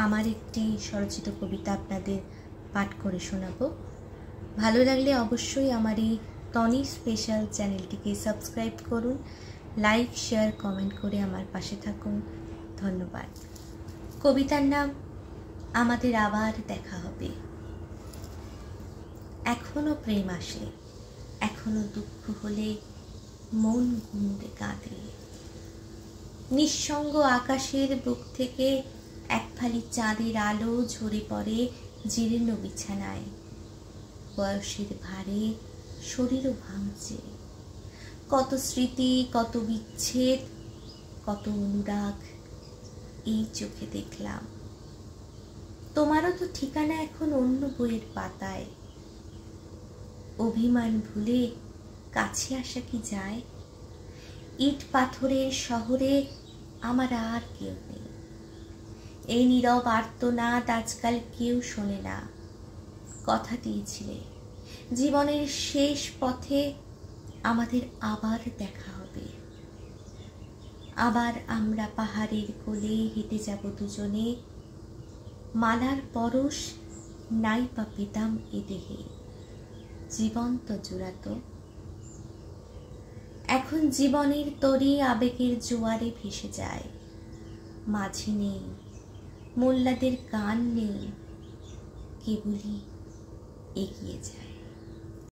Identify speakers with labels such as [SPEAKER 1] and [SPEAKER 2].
[SPEAKER 1] আমার একটি স্বরচিত কবিতা আপনাদের পাঠ করে শোনাবো। ভালো লাগলে অবশ্যই আমার এই টনি স্পেশাল চ্যানেলটিকে সাবস্ক্রাইব করুন, লাইক শেয়ার কমেন্ট করে আমার পাশে থাকুন। ধন্যবাদ। কবিতার নাম আমাদের আবার দেখা হবে। এখনো প্রেম আসে, এখনো দুঃখ হলে মন গুমড়ে কাঁদে। নিঃসঙ্গ আকাশের বুক থেকে এক ফালি চাঁদের আলো ঝরে পড়ে জীর্ণ বিছানায়। বয়সের ভারে শরীরও ভাঙছে। কত স্মৃতি, কত বিচ্ছেদ, কত অনুরাগ এই চোখে দেখলাম। তোমারও তো ঠিকানা এখন অন্য বইয়ের পাতায়। অভিমান ভুলে কাছে আসা কি যায়? ইট পাথরের শহরে আমার আর কেউ নেই। এই নীরব আর্তনাদ আজকাল কেউ শোনে না। কথা দিয়েছিলে জীবনের শেষ পথে আমাদের আবার দেখা হবে। আবার আমরা পাহাড়ের কোলে হেঁটে যাব দুজনে। মালার পরশ নাই বা পেতাম এ দেহে, জীবন্ত জুড়াত। এখন জীবনের তরি আবেগের জোয়ারে ভেসে যায়। মাঝে নেই, মোল্লাদের গান নেই, কেবলই এগিয়ে যায়।